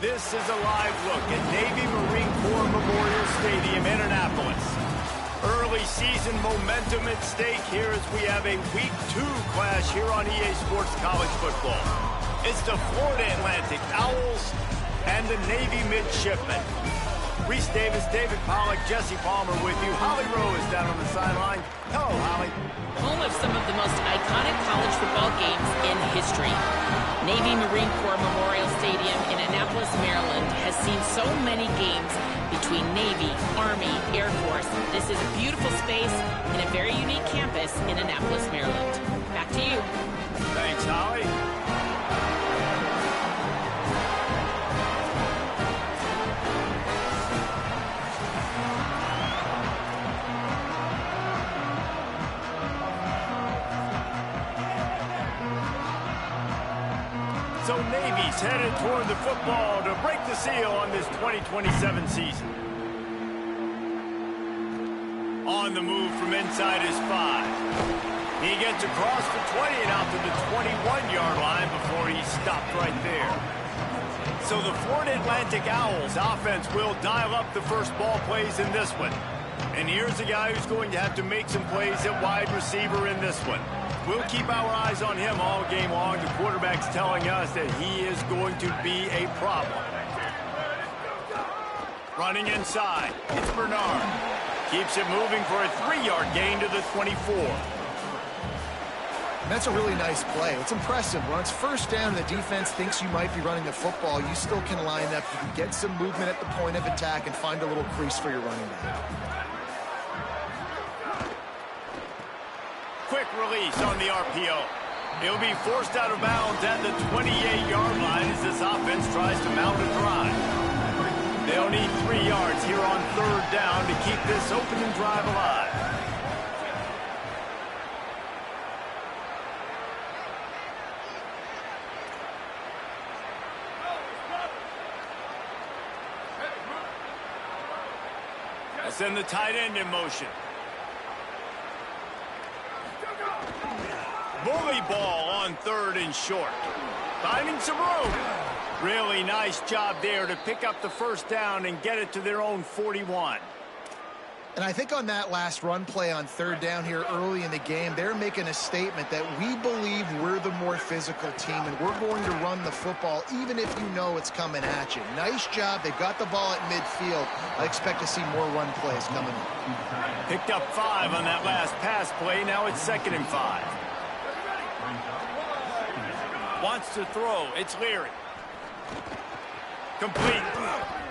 This is a live look at Navy Marine Corps Memorial Stadium in Annapolis. Early season momentum at stake here as we have a Week 2 clash here on EA Sports College Football. It's the Florida Atlantic Owls and the Navy Midshipmen. Reese Davis, David Pollack, Jesse Palmer with you. Holly Rowe is down on the sideline. Hello, Holly. Home of some of the most iconic college football games in history. Navy Marine Corps Memorial Stadium in Annapolis, Maryland has seen so many games between Navy, Army, Air Force. This is a beautiful space and a very unique campus in Annapolis, Maryland. Back to you. Thanks, Holly. So Navy's headed toward the football to break the seal on this 2027 season. On the move from inside his 5. He gets across the 20 and out to the 21-yard line before he stopped right there. So the Florida Atlantic Owls offense will dial up the first ball plays in this one. And here's a guy who's going to have to make some plays at wide receiver in this one. We'll keep our eyes on him all game long. The quarterback's telling us that he is going to be a problem. Running inside, it's Bernard. Keeps it moving for a 3-yard gain to the 24. That's a really nice play. It's impressive. When it's first down, the defense thinks you might be running the football. You still can line up. You can get some movement at the point of attack and find a little crease for your running back. Quick release on the RPO. He'll be forced out of bounds at the 28-yard line as this offense tries to mount a drive. They'll need 3 yards here on 3rd down to keep this opening drive alive. They'll send the tight end in motion. Bully ball on 3rd and short. Finding some room. Really nice job there to pick up the first down and get it to their own 41. And I think on that last run play on 3rd down here early in the game, they're making a statement that we believe we're the more physical team and we're going to run the football even if you know it's coming at you. Nice job. They got the ball at midfield. I expect to see more run plays coming up. Picked up 5 on that last pass play. Now it's 2nd and 5. Wants to throw. It's Leary. Complete.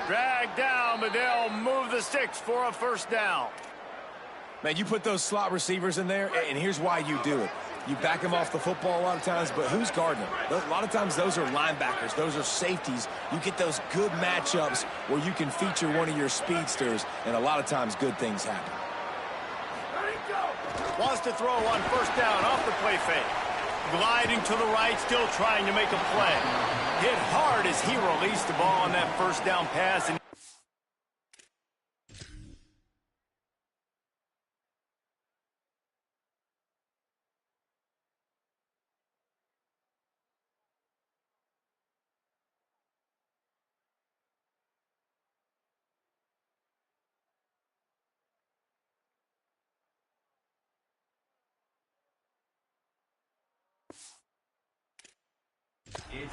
Dragged down, but they'll move the sticks for a first down. Man, you put those slot receivers in there, and here's why you do it. You back them off the football a lot of times, but who's guarding them? A lot of times those are linebackers. Those are safeties. You get those good matchups where you can feature one of your speedsters, and a lot of times good things happen. Wants to throw on 1st down off the play fake. Gliding to the right, still trying to make a play. Hit hard as he released the ball on that 1st down pass. And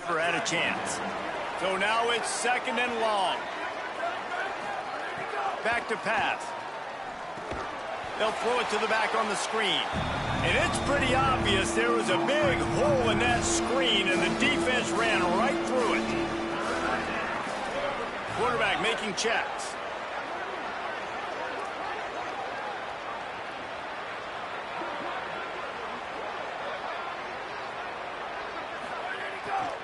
had a chance. So now it's 2nd and long. Back to pass. They'll throw it to the back on the screen. And it's pretty obvious there was a big hole in that screen, and the defense ran right through it. Quarterback making checks.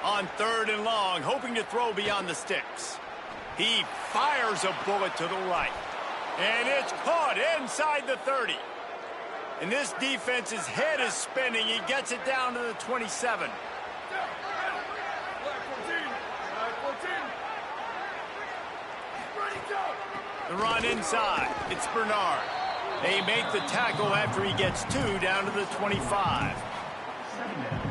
On 3rd and long, hoping to throw beyond the sticks. He fires a bullet to the right. And it's caught inside the 30. And this defense's head is spinning. He gets it down to the 27. The run inside. It's Bernard. They make the tackle after he gets 2 down to the 25.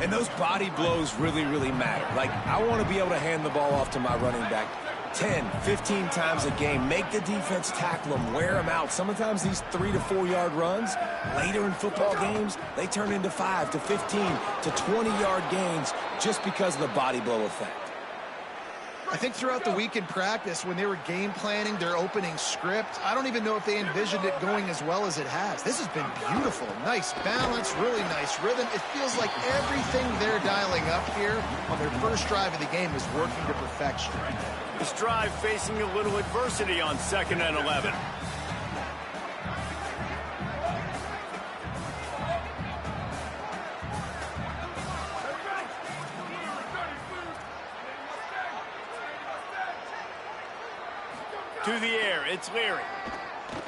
And those body blows really, really matter. Like, I want to be able to hand the ball off to my running back 10, 15 times a game. Make the defense tackle them, wear them out. Sometimes these 3 to 4 yard runs, later in football games, they turn into 5 to 15 to 20 yard gains just because of the body blow effect. I think throughout the week in practice, when they were game planning their opening script, I don't even know if they envisioned it going as well as it has. This has been beautiful. Nice balance, really nice rhythm. It feels like everything they're dialing up here on their first drive of the game is working to perfection. This drive facing a little adversity on 2nd and 11. To the air, it's Leary.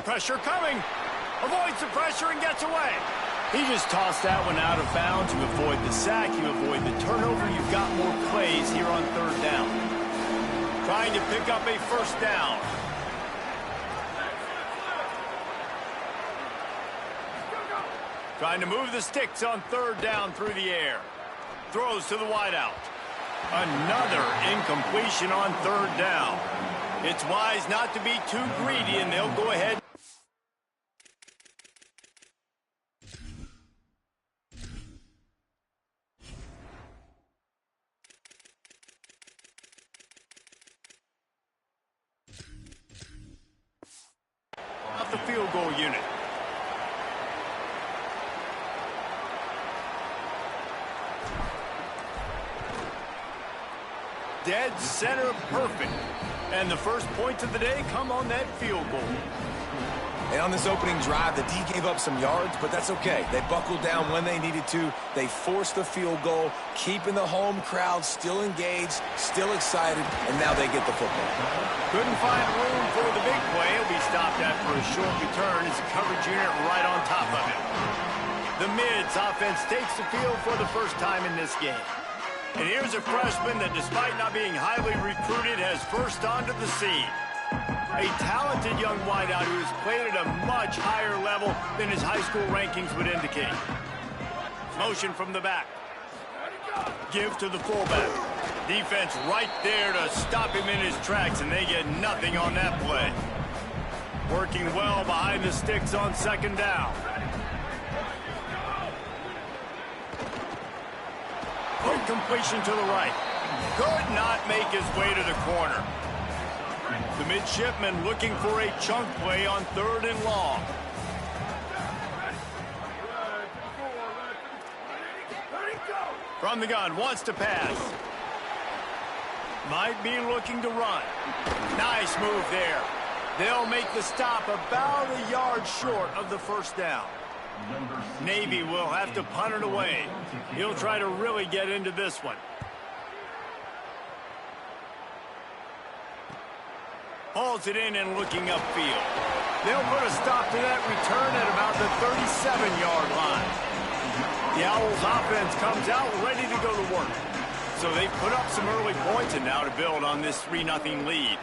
Pressure coming. Avoids the pressure and gets away. He just tossed that one out of bounds. You avoid the sack, you avoid the turnover. You've got more plays here on 3rd down. Trying to pick up a 1st down. Trying to move the sticks on 3rd down through the air. Throws to the wideout. Another incompletion on 3rd down. It's wise not to be too greedy, and they'll go ahead. Off the field goal unit. Dead center perfect. And the first points of the day come on that field goal. And on this opening drive, the D gave up some yards, but that's okay. They buckled down when they needed to. They forced the field goal, keeping the home crowd still engaged, still excited, and now they get the football. Couldn't find room for the big play. He'll be stopped after a short return as the coverage unit right on top of him. The Mids offense takes the field for the first time in this game. And here's a freshman that, despite not being highly recruited, has burst onto the scene. A talented young wideout who has played at a much higher level than his high school rankings would indicate. Motion from the back. Give to the fullback. Defense right there to stop him in his tracks, and they get nothing on that play. Working well behind the sticks on 2nd down. Quick completion to the right. Could not make his way to the corner. The midshipman looking for a chunk play on 3rd and long. From the gun, wants to pass. Might be looking to run. Nice move there. They'll make the stop about a yard short of the 1st down. Navy will have to punt it away. He'll try to really get into this one. Hauls it in and looking upfield. They'll put a stop to that return at about the 37-yard line. The Owls offense comes out ready to go to work. So they put up some early points and now to build on this 3-0 lead.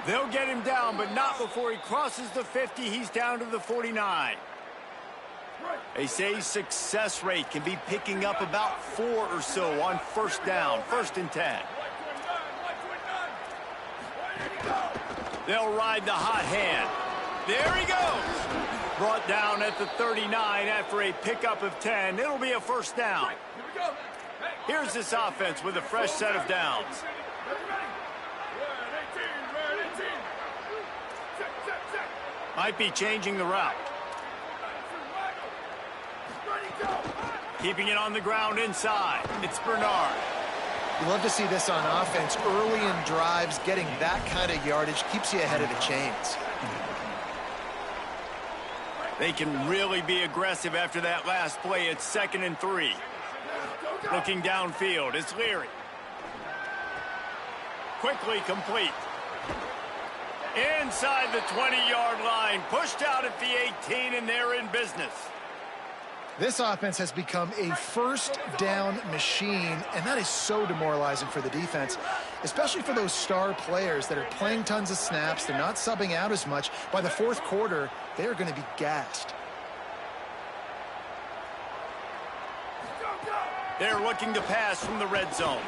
They'll get him down, but not before he crosses the 50. He's down to the 49. They say success rate can be picking up about 4 or so on 1st down, 1st and 10. They'll ride the hot hand. There he goes. Brought down at the 39 after a pickup of 10. It'll be a 1st down. Here's this offense with a fresh set of downs. Might be changing the route. Keeping it on the ground inside. It's Bernard. You love to see this on offense. Early in drives, getting that kind of yardage keeps you ahead of the chains. They can really be aggressive after that last play. It's 2nd and 3. Looking downfield, it's Leary. Quickly complete. Inside the 20-yard line, pushed out at the 18, and they're in business. This offense has become a 1st down machine, and that is so demoralizing for the defense, especially for those star players that are playing tons of snaps. They're not subbing out as much. By the 4th quarter, they're going to be gassed. They're looking to pass from the red zone.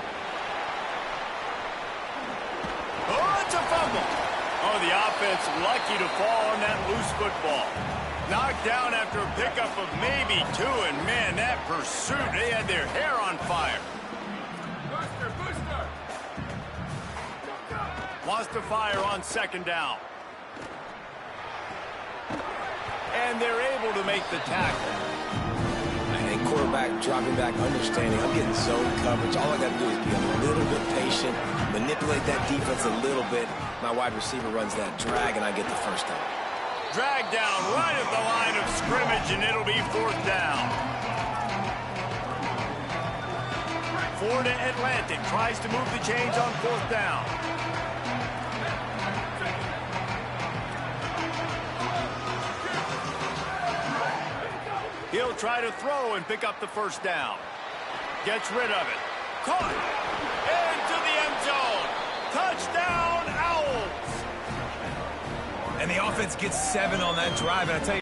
Oh, it's a fumble. Oh, the offense lucky to fall on that loose football. Knocked down after a pickup of maybe 2, and man, that pursuit, they had their hair on fire. Wants to fire on second down. And they're able to make the tackle. And quarterback dropping back, understanding I'm getting zone coverage. All I got to do is be a little bit patient, manipulate that defense a little bit. My wide receiver runs that drag, and I get the first down. Drag down right at the line of scrimmage, and it'll be fourth down. Florida Atlantic tries to move the chains on fourth down. He'll try to throw and pick up the first down. Gets rid of it. Caught. Into the end zone. Touchdown, Owls. And the offense gets 7 on that drive, and I tell you,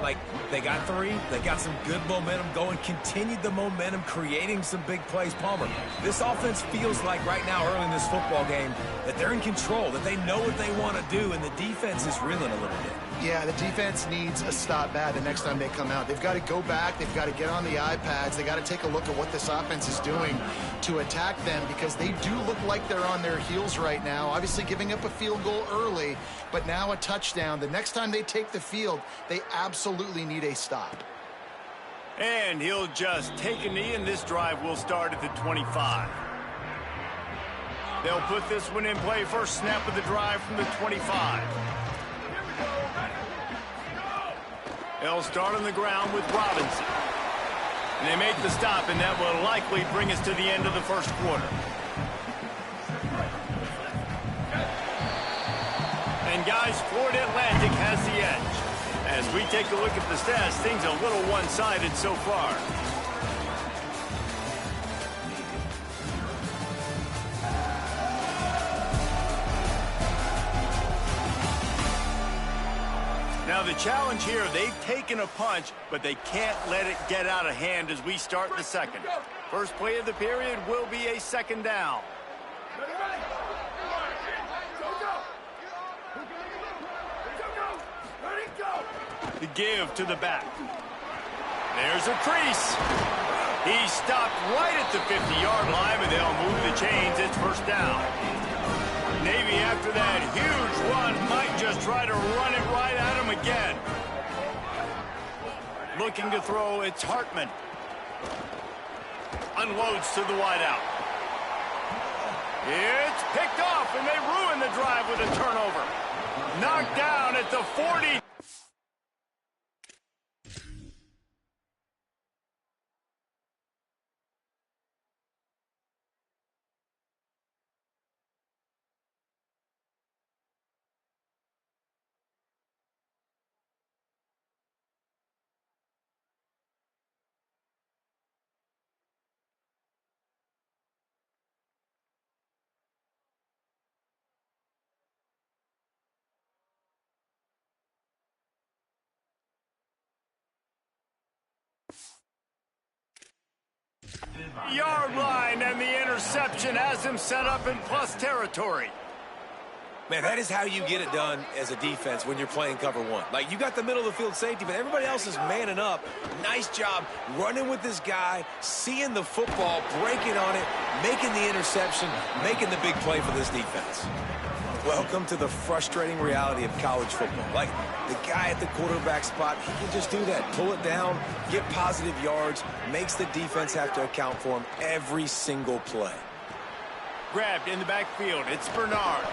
like, they got 3, they got some good momentum going, continued the momentum, creating some big plays. Palmer, this offense feels like right now, early in this football game, that they're in control, that they know what they want to do, and the defense is reeling a little bit. Yeah, the defense needs a stop bad the next time they come out. They've got to go back. They've got to get on the iPads. They got to take a look at what this offense is doing to attack them, because they do look like they're on their heels right now. Obviously giving up a field goal early, but now a touchdown. The next time they take the field, they absolutely need a stop. And he'll just take a knee, and this drive will start at the 25. They'll put this one in play. First snap of the drive from the 25. They'll start on the ground with Robinson. And they make the stop, and that will likely bring us to the end of the first quarter. And guys, Florida Atlantic has the edge. As we take a look at the stats, things are a little one-sided so far. Now the challenge here, they've taken a punch, but they can't let it get out of hand as we start the second. First play of the period will be a second down. The give to the back. There's a crease. He stopped right at the 50-yard line, and they'll move the chains. It's first down. Navy, after that huge run, might just try to run it right at him again. Looking to throw, it's Hartman. Unloads to the wideout. It's picked off, and they ruin the drive with a turnover. Knocked down at the 40. Yard line, and the interception has him set up in plus territory. Man, that is how you get it done as a defense when you're playing cover one. Like, you got the middle of the field safety, but everybody else is manning up. Nice job running with this guy, seeing the football, breaking on it, making the interception, making the big play for this defense. Welcome to the frustrating reality of college football. Like, the guy at the quarterback spot, he can just do that. Pull it down, get positive yards, makes the defense have to account for him every single play. Grabbed in the backfield. It's Bernard.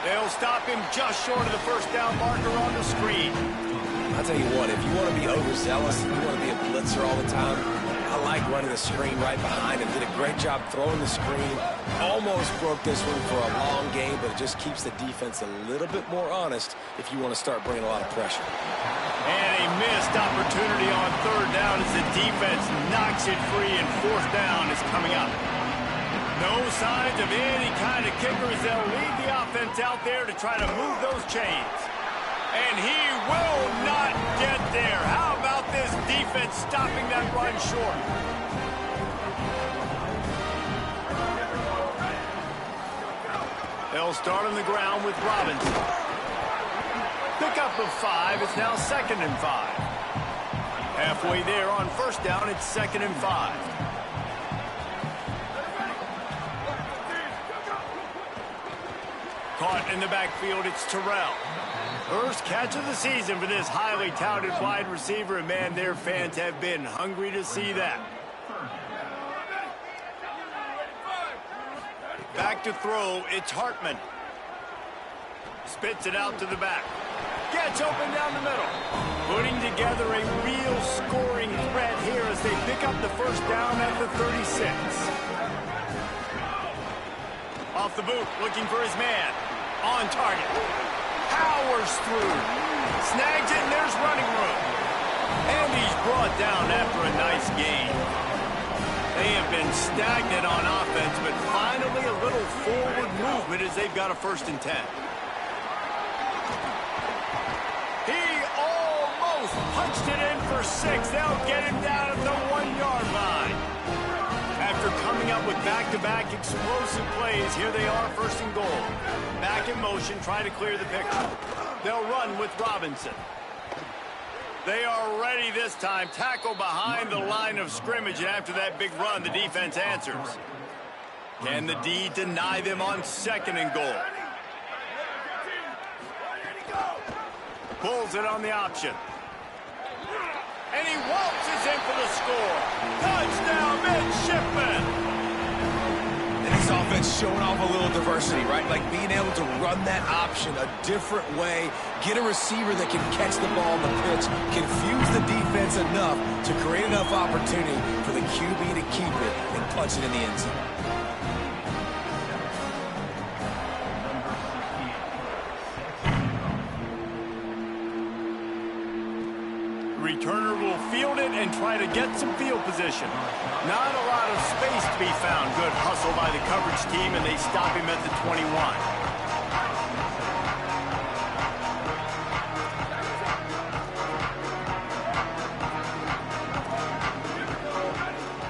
They'll stop him just short of the first down marker on the screen. I'll tell you what, if you want to be overzealous, if you want to be a blitzer all the time, I like running the screen right behind him. Did a great job throwing the screen. Almost broke this one for a long game, but it just keeps the defense a little bit more honest if you want to start bringing a lot of pressure. And a missed opportunity on third down as the defense knocks it free, and fourth down is coming up. No signs of any kind of kicker as they'll lead the offense out there to try to move those chains. And he will not get there. How about this defense stopping that run short? They'll start on the ground with Robinson. Pickup of 5. It's now 2nd and 5. Halfway there on first down, it's 2nd and 5. Caught in the backfield, it's Terrell. First catch of the season for this highly touted wide receiver, and man, their fans have been hungry to see that. Back to throw, it's Hartman. Spits it out to the back. Gets open down the middle. Putting together a real scoring threat here as they pick up the first down at the 36. Off the boot, looking for his man. On target. Powers through. Snags it, and there's running room. And he's brought down after a nice gain. They have been stagnant on offense, but finally a little forward movement as they've got a 1st and 10. He almost punched it in for 6. They'll get him down at the 1-yard line. After coming up with back-to-back explosive plays, here they are, 1st and goal. Back in motion, trying to clear the picture. They'll run with Robinson. They are ready this time. Tackle behind the line of scrimmage, and after that big run, the defense answers. Can the D deny them on 2nd and goal? Pulls it on the option. And he waltzes in for the score. Touchdown, midshipman! And this offense showing off a little diversity, right? Like being able to run that option a different way, get a receiver that can catch the ball on the pitch, confuse the defense enough to create enough opportunity for the QB to keep it and punch it in the end zone. Returner will field it and try to get some field position. Not a lot of space to be found. Good hustle by the coverage team, and they stop him at the 21.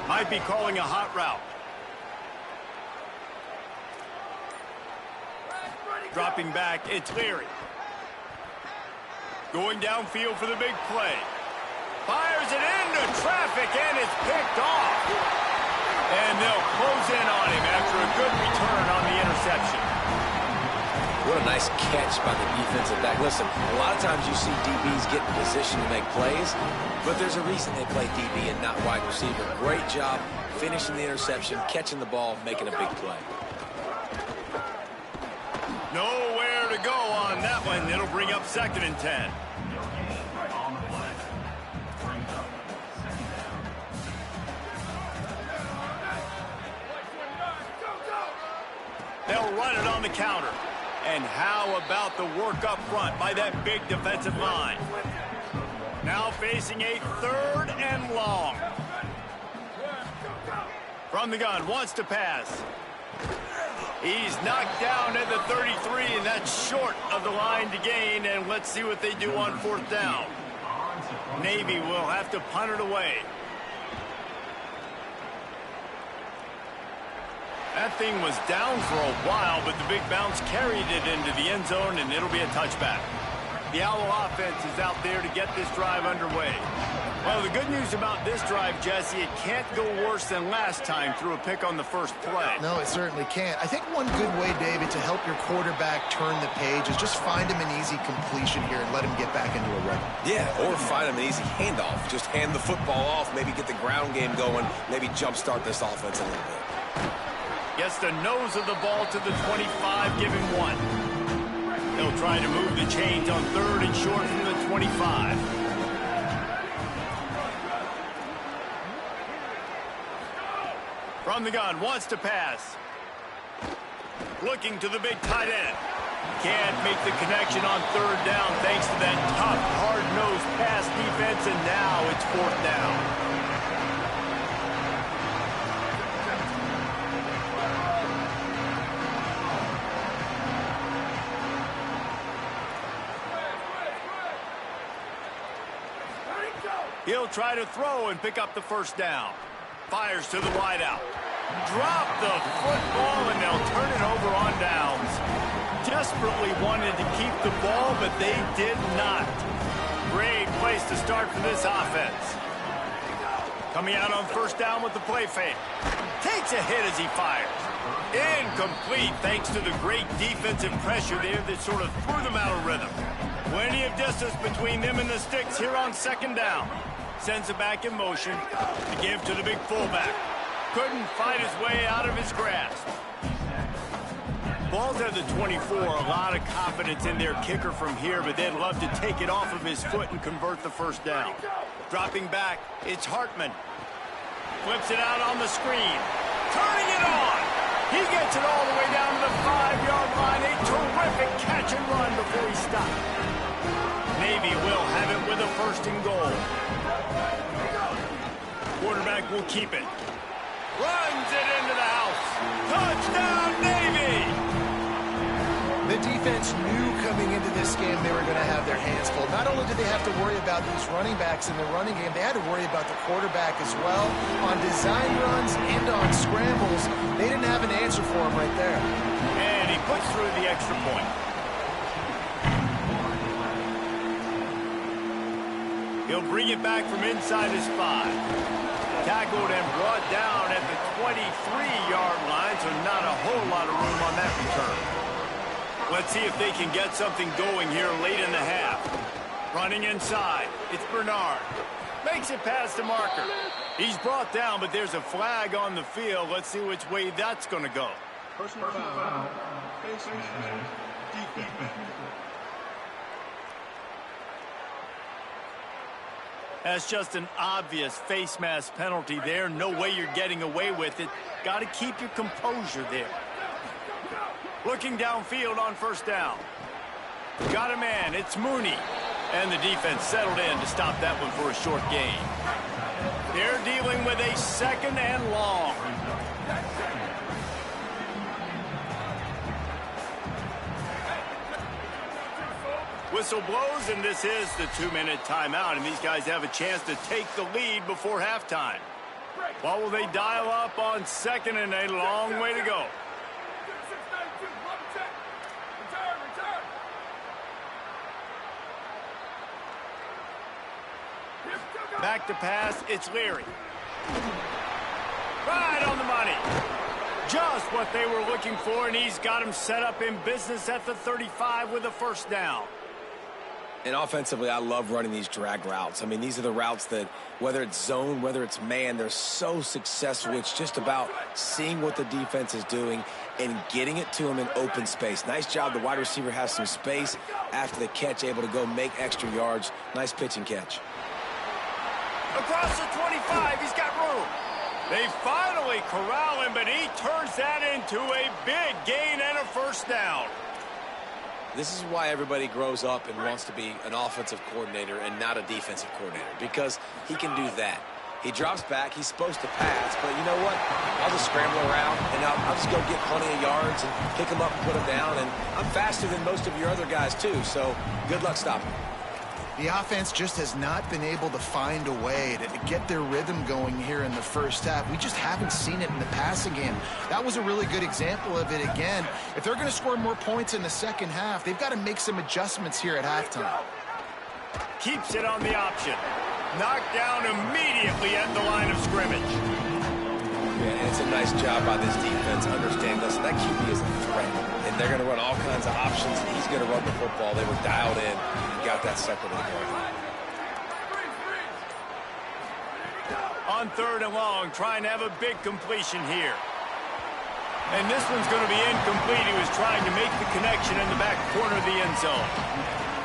Might be calling a hot route. Dropping back, it's Leary. Going downfield for the big play. Fires it into traffic, and it's picked off. And they'll close in on him after a good return on the interception. What a nice catch by the defensive back. Listen, a lot of times you see DBs get in position to make plays, but there's a reason they play DB and not wide receiver. Great job finishing the interception, catching the ball, making a big play. Nowhere to go on that one. It'll bring up 2nd and 10. They'll run it on the counter. And how about the work up front by that big defensive line? Now facing a 3rd and long. From the gun, wants to pass. He's knocked down at the 33, and that's short of the line to gain. And let's see what they do on 4th down. Navy will have to punt it away. That thing was down for a while, but the big bounce carried it into the end zone, and it'll be a touchback. The Owl offense is out there to get this drive underway. Well, the good news about this drive, Jesse, it can't go worse than last time through a pick on the first play. No, it certainly can't. I think one good way, David, to help your quarterback turn the page is just find him an easy completion here and let him get back into a rhythm. Yeah, or find him an easy handoff. Just hand the football off, maybe get the ground game going, maybe jumpstart this offense a little bit. Gets the nose of the ball to the 25, give him 1. He'll try to move the chains on 3rd and short from the 25. From the gun, wants to pass. Looking to the big tight end. Can't make the connection on 3rd down thanks to that tough, hard-nosed pass defense, and now it's 4th down. He'll try to throw and pick up the 1st down. Fires to the wideout. Drop the football, and they'll turn it over on downs. Desperately wanted to keep the ball, but they did not. Great place to start for this offense. Coming out on 1st down with the play fake. Takes a hit as he fires. Incomplete thanks to the great defensive pressure there that sort of threw them out of rhythm. Plenty of distance between them and the sticks here on 2nd down. Sends it back in motion to give to the big fullback. Couldn't fight his way out of his grasp. Ball's at the 24. A lot of confidence in their kicker from here, but they'd love to take it off of his foot and convert the 1st down. Dropping back, it's Hartman. Flips it out on the screen. Turning it on. He gets it all the way down to the 5-yard line. A terrific catch and run before he stopped. Navy will have it with a 1st and goal. Quarterback will keep it. Runs it into the house. Touchdown, Navy! The defense knew coming into this game they were going to have their hands full. Not only did they have to worry about these running backs in the running game, they had to worry about the quarterback as well. On design runs and on scrambles, they didn't have an answer for him right there. And he puts through the extra point. He'll bring it back from inside his 5. Tackled and brought down at the 23-yard line, so not a whole lot of room on that return. Let's see if they can get something going here late in the half. Running inside, it's Bernard. Makes it past the marker. He's brought down, but there's a flag on the field. Let's see which way that's going to go. Personal foul. Face mask. Defense. That's just an obvious face mask penalty there. No way you're getting away with it. Got to keep your composure there. Looking downfield on 1st down. Got a man. It's Mooney. And the defense settled in to stop that one for a short gain. They're dealing with a 2nd and long. Whistle blows, and this is the 2-minute timeout, and these guys have a chance to take the lead before halftime. What will they dial up on 2nd and a long way to go? Back to pass, it's Leary. Right on the money. Just what they were looking for, and he's got him set up in business at the 35 with a 1st down. And offensively, I love running these drag routes. I mean, these are the routes that, whether it's zone, whether it's man, they're so successful. It's just about seeing what the defense is doing and getting it to them in open space. Nice job. The wide receiver has some space after the catch, able to go make extra yards. Nice pitch and catch. Across the 25, he's got room. They finally corral him, but he turns that into a big gain and a 1st down. This is why everybody grows up and wants to be an offensive coordinator and not a defensive coordinator, because he can do that. He drops back. He's supposed to pass, but you know what? I'll just scramble around, and I'll just go get plenty of yards and pick him up and put him down, and I'm faster than most of your other guys, too, so good luck stopping. The offense just has not been able to find a way to get their rhythm going here in the 1st half. We just haven't seen it in the passing game. That was a really good example of it again. If they're going to score more points in the 2nd half, they've got to make some adjustments here at halftime. Keeps it on the option. knocked down immediately at the line of scrimmage. Yeah, and it's a nice job by this defense. Understand, listen, that QB is a threat, and they're going to run all kinds of options, and he's going to run the football. They were dialed in and got that sucker to the goal. On 3rd and long, trying to have a big completion here. And this one's going to be incomplete. He was trying to make the connection in the back corner of the end zone.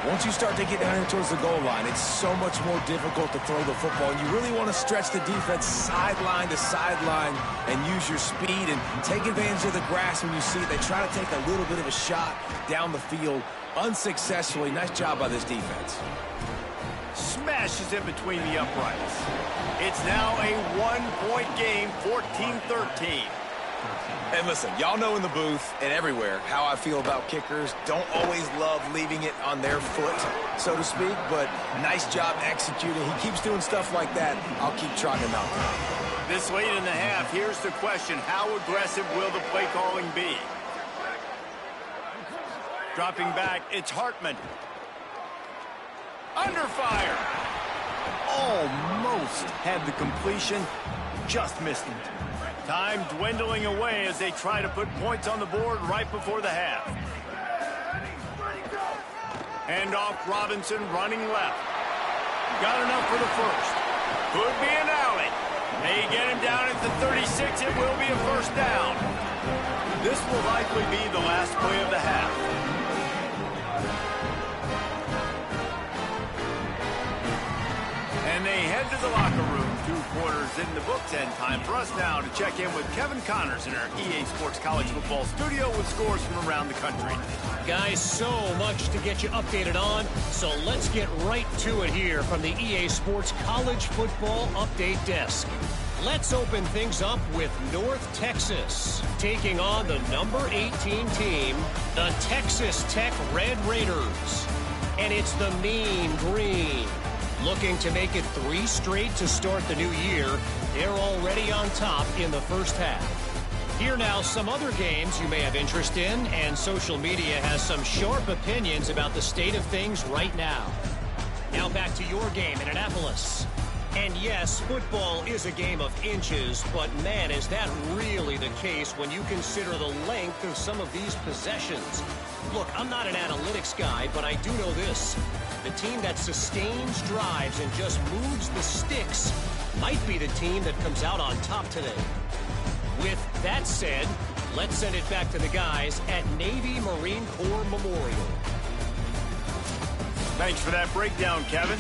Once you start to get down here towards the goal line, it's so much more difficult to throw the football. And you really want to stretch the defense sideline to sideline and use your speed and take advantage of the grass when you see it. They try to take a little bit of a shot down the field unsuccessfully. Nice job by this defense. Smashes it between the uprights. It's now a 1-point game, 14-13. And listen, y'all know in the booth and everywhere how I feel about kickers. Don't always love leaving it on their foot, so to speak, but nice job executing. He keeps doing stuff like that. I'll keep trotting him out there. This late in the half, here's the question. How aggressive will the play calling be? Dropping back, it's Hartman. Under fire. Almost had the completion, just missed it. Time dwindling away as they try to put points on the board right before the half. Hand off Robinson, running left. Got enough for the first. Could be an alley. They get him down at the 36. It will be a first down. This will likely be the last play of the half. And they head to the locker room. 2 quarters in the books, and time for us now to check in with Kevin Connors in our EA Sports College Football studio with scores from around the country. Guys, so much to get you updated on, so let's get right to it here from the EA Sports College Football Update Desk. Let's open things up with North Texas, taking on the number 18 team, the Texas Tech Red Raiders. And it's the Mean Green. Looking to make it 3 straight to start the new year. They're already on top in the first half. Here now some other games you may have interest in, and social media has some sharp opinions about the state of things right now. Now back to your game in Annapolis. And yes, football is a game of inches, but man, is that really the case when you consider the length of some of these possessions. Look, I'm not an analytics guy, but I do know this. The team that sustains drives and just moves the sticks might be the team that comes out on top today. With that said, let's send it back to the guys at Navy Marine Corps Memorial. Thanks for that breakdown, Kevin.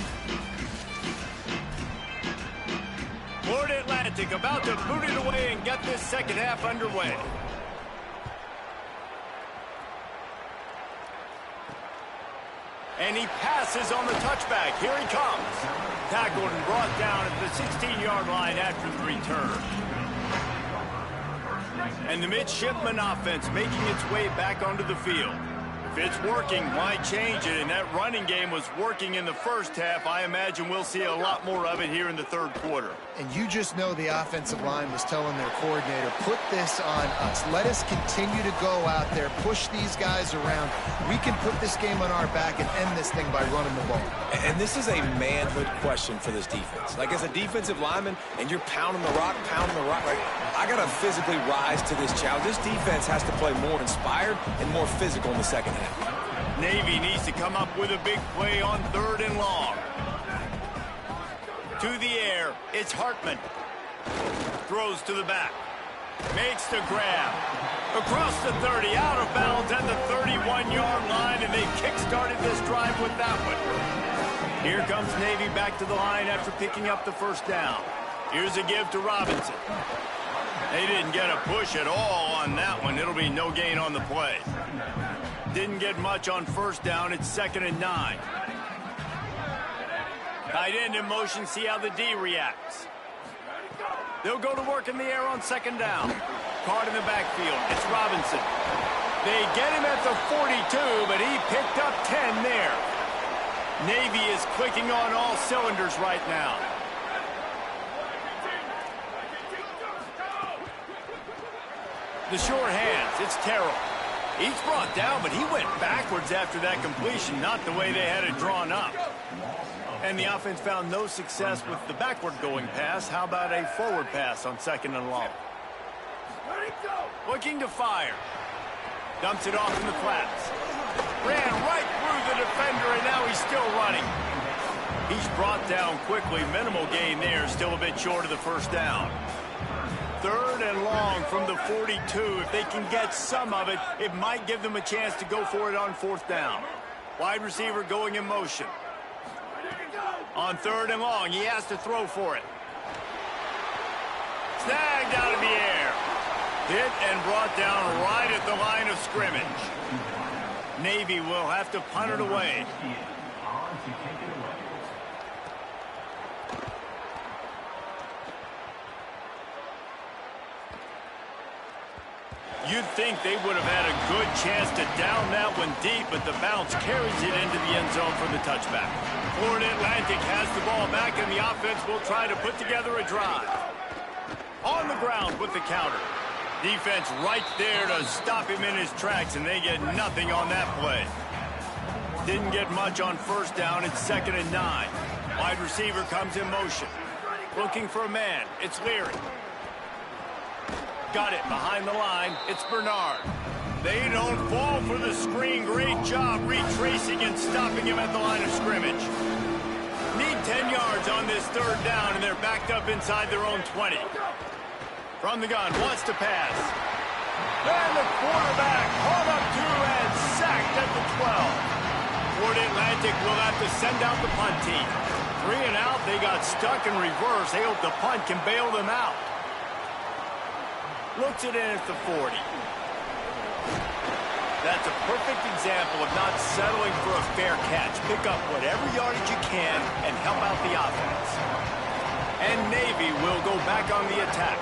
Florida Atlantic about to boot it away and get this second half underway. And he passes on the touchback. Here he comes. Tackled and brought down at the 16-yard line after the return. And the midshipman offense making its way back onto the field. If it's working, why change it? And that running game was working in the first half. I imagine we'll see a lot more of it here in the third quarter. And you just know the offensive line was telling their coordinator, put this on us. Let us continue to go out there, push these guys around. We can put this game on our back and end this thing by running the ball. And this is a manhood question for this defense. Like, as a defensive lineman, and you're pounding the rock, like, I got to physically rise to this challenge. This defense has to play more inspired and more physical in the second half. Navy needs to come up with a big play on 3rd and long. To the air, it's Hartman. Throws to the back. Makes the grab. Across the 30, out of bounds at the 31-yard line, and they kick-started this drive with that one. Here comes Navy back to the line after picking up the first down. Here's a give to Robinson. They didn't get a push at all on that one. It'll be no gain on the play. Didn't get much on first down. It's 2nd and 9. Tight end in motion. See how the D reacts. They'll go to work in the air on 2nd down. Caught in the backfield. It's Robinson. They get him at the 42, but he picked up 10 there. Navy is clicking on all cylinders right now. The short hands. It's Terrell. He's brought down, but he went backwards after that completion, not the way they had it drawn up. And the offense found no success with the backward-going pass. How about a forward pass on 2nd and long? Looking to fire. Dumps it off in the flats. Ran right through the defender, and now he's still running. He's brought down quickly. Minimal gain there. Still a bit short of the first down. 3rd and long from the 42. If they can get some of it, it might give them a chance to go for it on 4th down. Wide receiver going in motion. On 3rd and long, he has to throw for it. Snagged out of the air. Hit and brought down right at the line of scrimmage. Navy will have to punt it away. You'd think they would have had a good chance to down that one deep, but the bounce carries it into the end zone for the touchback. Florida Atlantic has the ball back, and the offense will try to put together a drive. On the ground with the counter. Defense right there to stop him in his tracks, and they get nothing on that play. Didn't get much on 1st down. It's 2nd and 9. Wide receiver comes in motion. Looking for a man. It's Leary. Got it behind the line. It's Bernard. They don't fall for the screen. Great job retracing and stopping him at the line of scrimmage. Need 10 yards on this 3rd down, and they're backed up inside their own 20. From the gun, wants to pass. And the quarterback hauled up to and sacked at the 12. Florida Atlantic will have to send out the punt team. 3 and out, they got stuck in reverse. They hope the punt can bail them out. Looks it in at the 40. That's a perfect example of not settling for a fair catch. Pick up whatever yardage you can and help out the offense. And Navy will go back on the attack.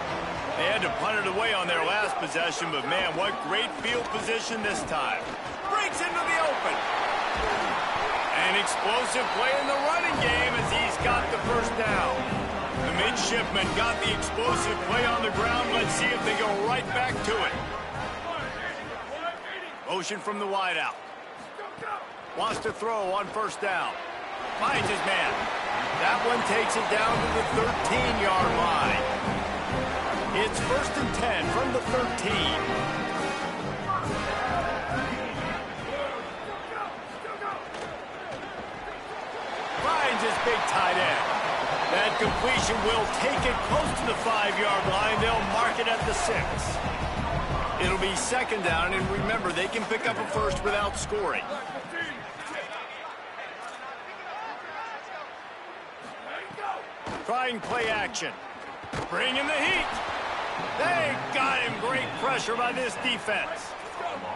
They had to punt it away on their last possession, but man, what great field position this time. Breaks into the open. An explosive play in the running game as he's got the 1st down. The midshipman got the explosive play on the ground. Let's see if they go right back to it. Motion from the wideout. Wants to throw on 1st down. Finds his man. That one takes it down to the 13-yard line. It's 1st and 10 from the 13. Finds his big tight end. That completion will take it close to the 5-yard line. They'll mark it at the 6. It'll be 2nd down, and remember, they can pick up a first without scoring. Trying play action. Bringing the heat. They got him. Great pressure by this defense.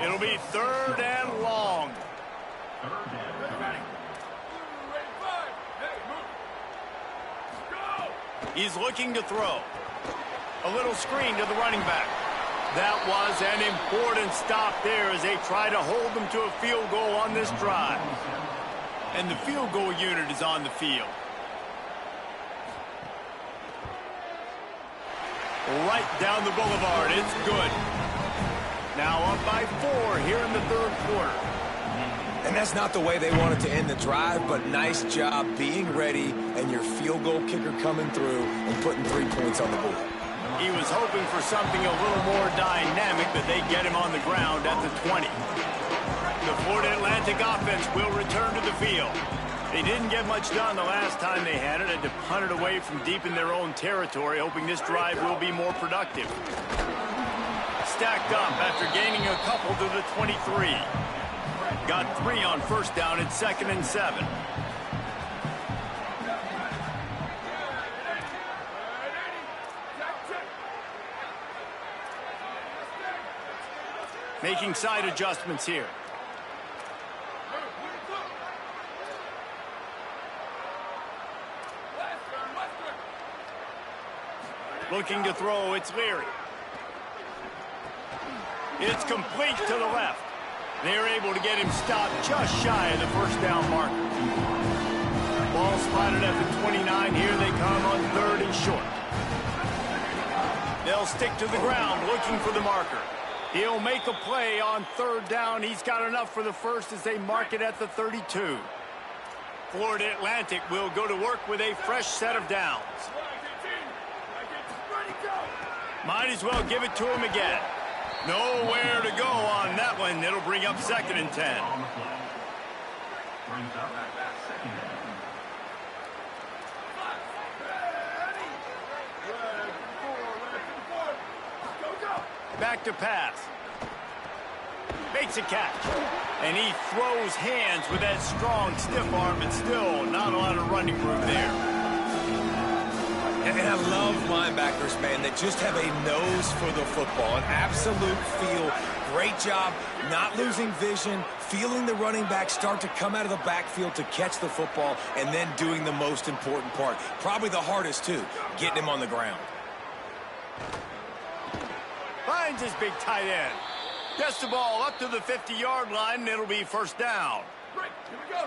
It'll be 3rd and long. He's looking to throw. A little screen to the running back. That was an important stop there as they try to hold them to a field goal on this drive. And the field goal unit is on the field. Right down the boulevard. It's good. Now up by 4 here in the 3rd quarter. And that's not the way they wanted to end the drive, but nice job being ready and your field goal kicker coming through and putting 3 points on the board. He was hoping for something a little more dynamic, but they get him on the ground at the 20. The Florida Atlantic offense will return to the field. They didn't get much done the last time they had it. Had to punt it away from deep in their own territory, hoping this drive will be more productive. Stacked up after gaining a couple to the 23. Got 3 on 1st down. It's 2nd and 7. Making side adjustments here. Looking to throw, it's Leary. It's complete to the left. They're able to get him stopped just shy of the 1st down marker. Ball spotted at the 29. Here they come on 3rd and short. They'll stick to the ground looking for the marker. He'll make a play on 3rd down. He's got enough for the first as they mark it at the 32. Florida Atlantic will go to work with a fresh set of downs. Might as well give it to him again. Nowhere to go on that one. It'll bring up 2nd and 10. Back to pass. Makes a catch. And he throws hands with that strong, stiff arm, but still not a lot of running room there. And I love linebackers, man, that just have a nose for the football, an absolute feel. Great job not losing vision, feeling the running back start to come out of the backfield to catch the football, and then doing the most important part. Probably the hardest, too, getting him on the ground. Finds his big tight end. Gets the ball up to the 50-yard line, and it'll be 1st down.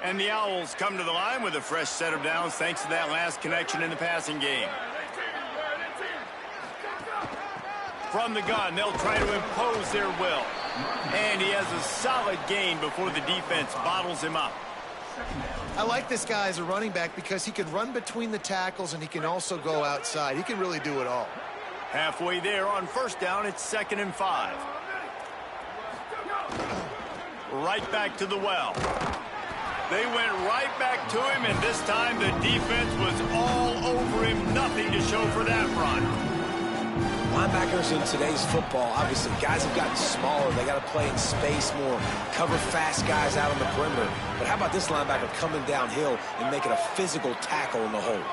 And the Owls come to the line with a fresh set of downs thanks to that last connection in the passing game. From the gun, they'll try to impose their will. And he has a solid gain before the defense bottles him up. I like this guy as a running back because he can run between the tackles and he can also go outside. He can really do it all. Halfway there on 1st down, it's 2nd and 5. Right back to the well. They went right back to him, and this time the defense was all over him. Nothing to show for that run. Linebackers in today's football, obviously, guys have gotten smaller. They got to play in space more, cover fast guys out on the perimeter. But how about this linebacker coming downhill and making a physical tackle in the hole?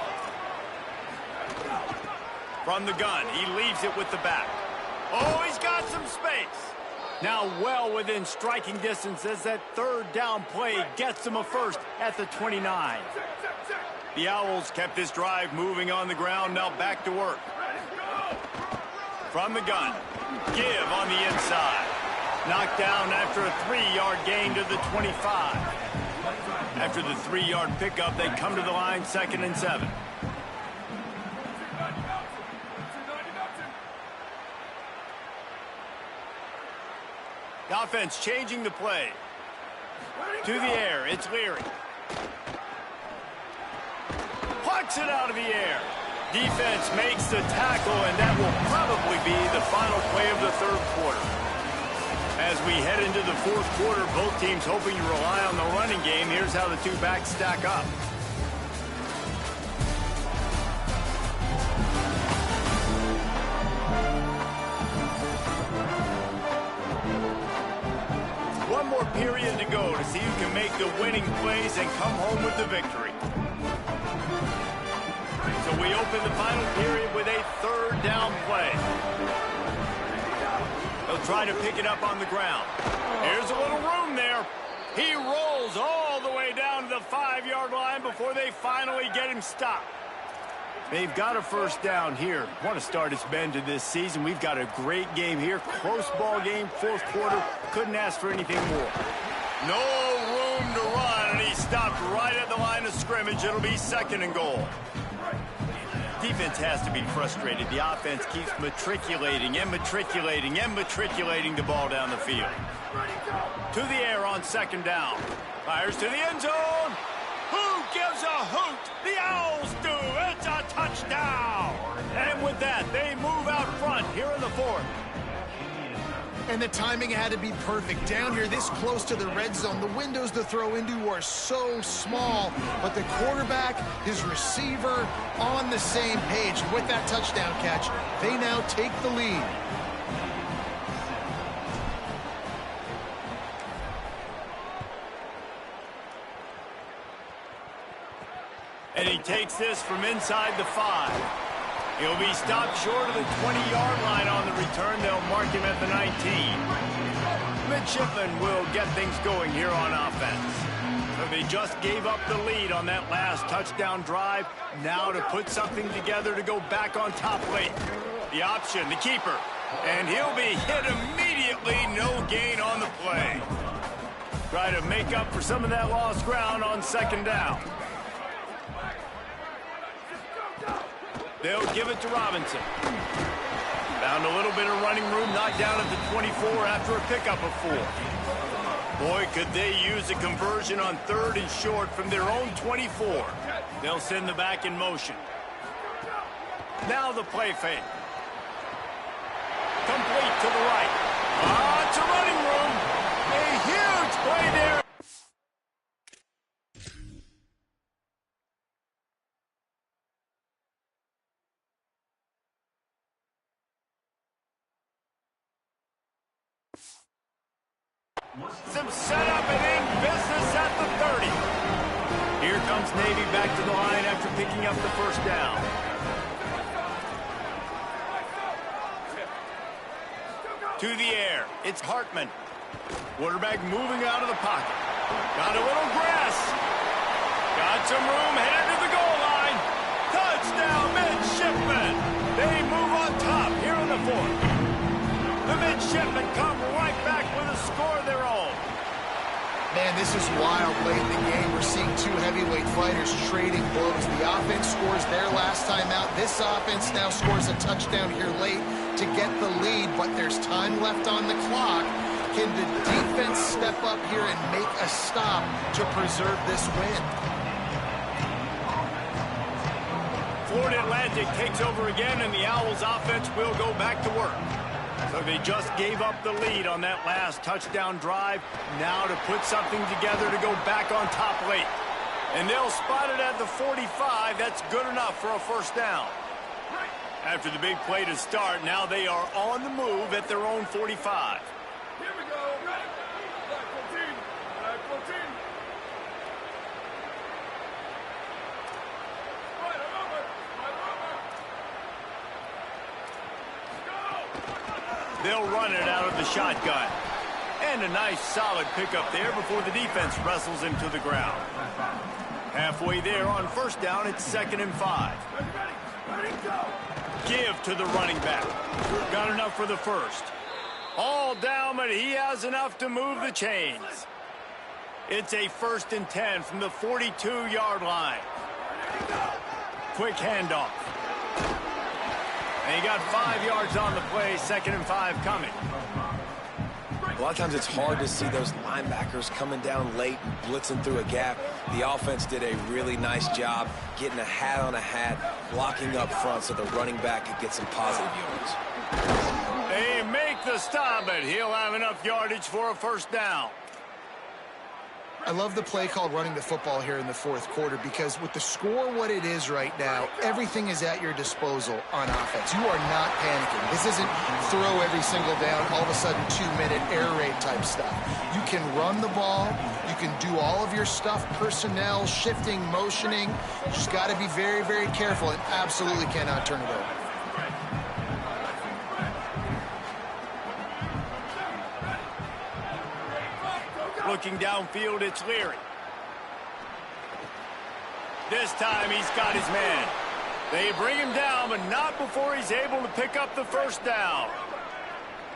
From the gun, he leaves it with the back. Oh, he's got some space. Now well within striking distance as that 3rd down play gets him a first at the 29. The Owls kept this drive moving on the ground, now back to work. From the gun, give on the inside. Knocked down after a 3-yard gain to the 25. After the 3-yard pickup, they come to the line 2nd and 7. The offense changing the play. To the air, it's Leary. Plucks it out of the air. Defense makes the tackle, and that will probably be the final play of the 3rd quarter. As we head into the 4th quarter, both teams hoping to rely on the running game. Here's how the two backs stack up. One more period to go to see who can make the winning plays and come home with the victory. So we open the final period with a 3rd down play. They'll try to pick it up on the ground. Here's a little room there. He rolls all the way down to the 5-yard line before they finally get him stopped. They've got a 1st down here. Want to start its bend to this season. We've got a great game here. Close ball game, 4th quarter. Couldn't ask for anything more. No room to run, and he stopped right at the line of scrimmage. It'll be 2nd and goal. Defense has to be frustrated. The offense keeps matriculating and matriculating and matriculating the ball down the field. To the air on 2nd down. Fires to the end zone. Who gives a hoot? The Owls do. It's a touchdown. And with that, they move out front here in the 4th. And the timing had to be perfect. Down here, this close to the red zone, the windows to throw into are so small. But the quarterback, his receiver, on the same page. And with that touchdown catch, they now take the lead. And he takes this from inside the 5. He'll be stopped short of the 20-yard line on the return. They'll mark him at the 19. Midshipman will get things going here on offense. So they just gave up the lead on that last touchdown drive. Now to put something together to go back on top late. The option, the keeper. And he'll be hit immediately. No gain on the play. Try to make up for some of that lost ground on 2nd down. They'll give it to Robinson. Found a little bit of running room, knocked down at the 24 after a pickup of 4. Boy, could they use a conversion on 3rd and short from their own 24. They'll send the back in motion. Now the play fake. Complete to the right. It's a running room. A huge play there. Some setup and in business at the 30. Here comes Navy back to the line after picking up the first down. To the air, it's Hartman. Quarterback moving out of the pocket. Got a little grass. Got some room, headed to the goal line. Touchdown, midshipmen. They move on top here in the 4th. The midshipmen come right back with a score of their own. Man, this is wild late in the game. We're seeing two heavyweight fighters trading blows. The offense scores their last time out. This offense now scores a touchdown here late to get the lead, but there's time left on the clock. Can the defense step up here and make a stop to preserve this win? Florida Atlantic takes over again, and the Owls offense will go back to work. So they just gave up the lead on that last touchdown drive. Now to put something together to go back on top late. And they'll spot it at the 45. That's good enough for a first down. After the big play to start, now they are on the move at their own 45. Here we go. Black 14. Black 14. They'll run it out of the shotgun. And a nice solid pickup there before the defense wrestles him to the ground. Halfway there on first down, it's 2nd and 5. Give to the running back. Got enough for the first. All down, but he has enough to move the chains. It's a 1st and 10 from the 42-yard line. Quick handoff. And he got 5 yards on the play, 2nd and 5 coming. A lot of times it's hard to see those linebackers coming down late and blitzing through a gap. The offense did a really nice job getting a hat on a hat, blocking up front so the running back could get some positive yards. They make the stop, but he'll have enough yardage for a first down. I love the play called running the football here in the 4th quarter because with the score what it is right now, everything is at your disposal on offense. You are not panicking. This isn't throw every single down, all of a sudden 2-minute air raid type stuff. You can run the ball. You can do all of your stuff, personnel, shifting, motioning. You just got to be very, very careful and absolutely cannot turn it over. Looking downfield, it's Leary. This time he's got his man. They bring him down, but not before he's able to pick up the first down.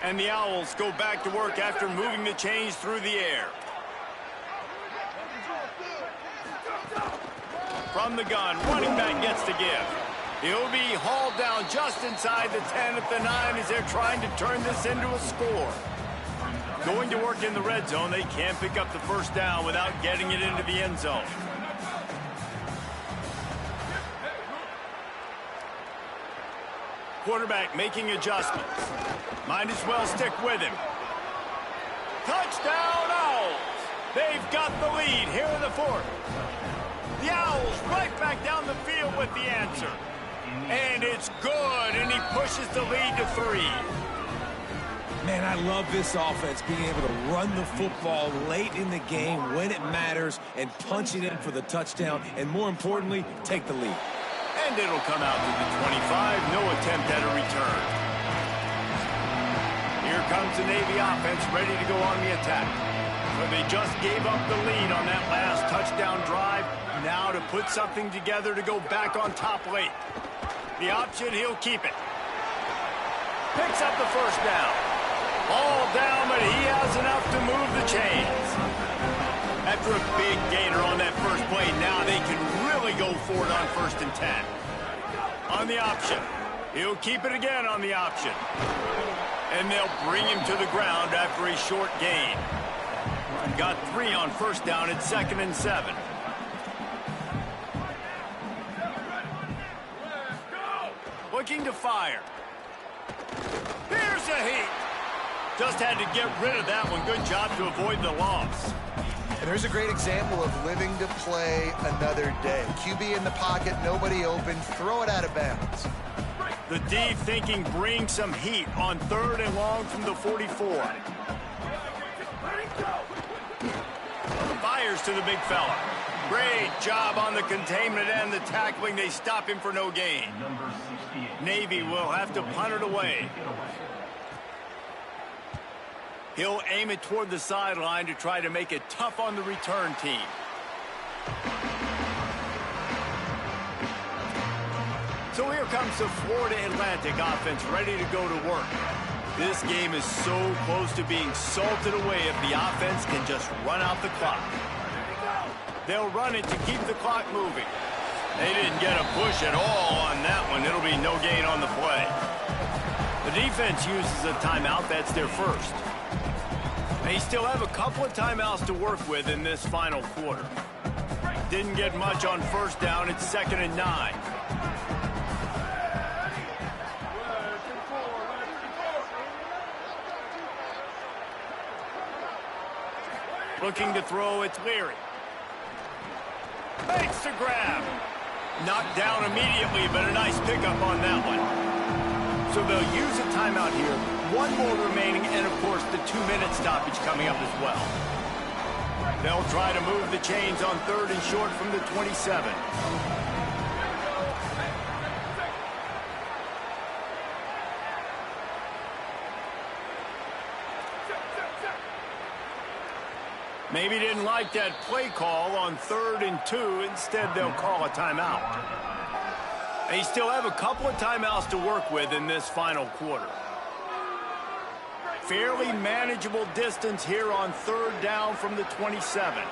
And the Owls go back to work after moving the chains through the air. From the gun, running back gets to give. He'll be hauled down just inside the 10 at the 9 as they're trying to turn this into a score. Going to work in the red zone, they can't pick up the first down without getting it into the end zone. Quarterback making adjustments. Might as well stick with him. Touchdown, Owls! They've got the lead here in the 4th. The Owls right back down the field with the answer. And it's good, and he pushes the lead to 3. Man, I love this offense, being able to run the football late in the game when it matters and punch it in for the touchdown, and more importantly, take the lead. And it'll come out to the 25, no attempt at a return. Here comes the Navy offense ready to go on the attack. But they just gave up the lead on that last touchdown drive. Now to put something together to go back on top late. The option, he'll keep it. Picks up the first down. All down, but he has enough to move the chains. After a big gainer on that first play, now they can really go for it on 1st and 10. On the option. He'll keep it again on the option. And they'll bring him to the ground after a short gain. Got 3 on first down at 2nd and 7. Looking to fire. Here's a heat. Just had to get rid of that one. Good job to avoid the loss. And there's a great example of living to play another day. QB in the pocket, nobody open, throw it out of bounds. The D thinking bring some heat on 3rd and long from the 44. Fires to the big fella. Great job on the containment and the tackling. They stop him for no gain. Navy will have to punt it away. He'll aim it toward the sideline to try to make it tough on the return team. So here comes the Florida Atlantic offense ready to go to work. This game is so close to being salted away if the offense can just run out the clock. They'll run it to keep the clock moving. They didn't get a push at all on that one. It'll be no gain on the play. The defense uses a timeout. That's their first. They still have a couple of timeouts to work with in this final quarter. Didn't get much on first down. It's 2nd and 9. Looking to throw, it's Leary. Makes the grab. Knocked down immediately, but a nice pickup on that one. So they'll use a timeout here. 1 more remaining, and of course the 2-minute stoppage coming up as well. They'll try to move the chains on 3rd and short from the 27. Maybe didn't like that play call on 3rd and 2. Instead, they'll call a timeout. They still have a couple of timeouts to work with in this final quarter. Fairly manageable distance here on 3rd down from the 27.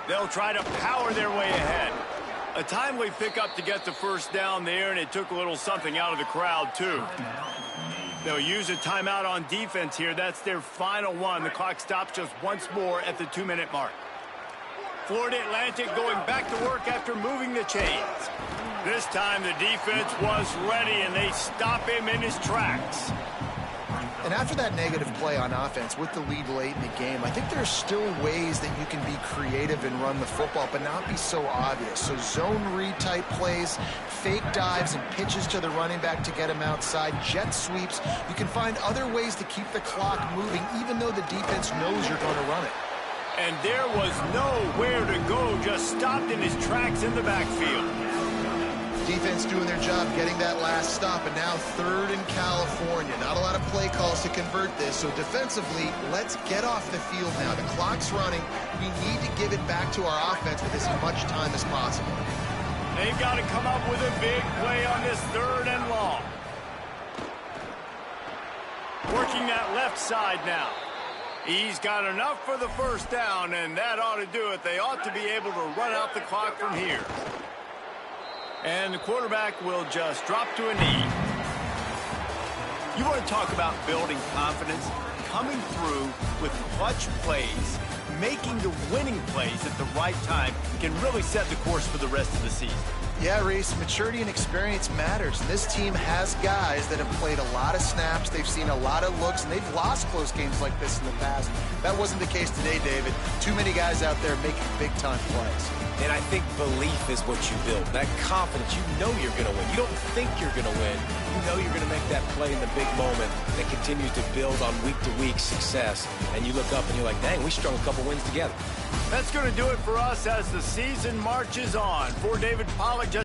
They'll try to power their way ahead. A timely pickup to get the first down there, and it took a little something out of the crowd, too. They'll use a timeout on defense here. That's their final one. The clock stops just once more at the 2-minute mark. Florida Atlantic going back to work after moving the chains. This time the defense was ready, and they stop him in his tracks. And after that negative play on offense with the lead late in the game, I think there's still ways that you can be creative and run the football, but not be so obvious. So zone read type plays, fake dives and pitches to the running back to get him outside, jet sweeps. You can find other ways to keep the clock moving, even though the defense knows you're going to run it. And there was nowhere to go, just stopped in his tracks in the backfield. Defense doing their job getting that last stop, and now 3rd in California. Not a lot of play calls to convert this, so defensively, let's get off the field now. The clock's running. We need to give it back to our offense with as much time as possible. They've got to come up with a big play on this 3rd and long. Working that left side now. He's got enough for the first down, and that ought to do it. They ought to be able to run out the clock from here. And the quarterback will just drop to a knee. You want to talk about building confidence? Coming through with clutch plays, making the winning plays at the right time can really set the course for the rest of the season. Yeah, Reese, maturity and experience matters. And this team has guys that have played a lot of snaps. They've seen a lot of looks, and they've lost close games like this in the past. That wasn't the case today, David. Too many guys out there making big-time plays. And I think belief is what you build. That confidence, you know you're going to win. You don't think you're going to win. You know you're going to make that play in the big moment that continues to build on week-to-week success. And you look up and you're like, dang, we strung a couple wins together. That's going to do it for us as the season marches on. For David Pollack,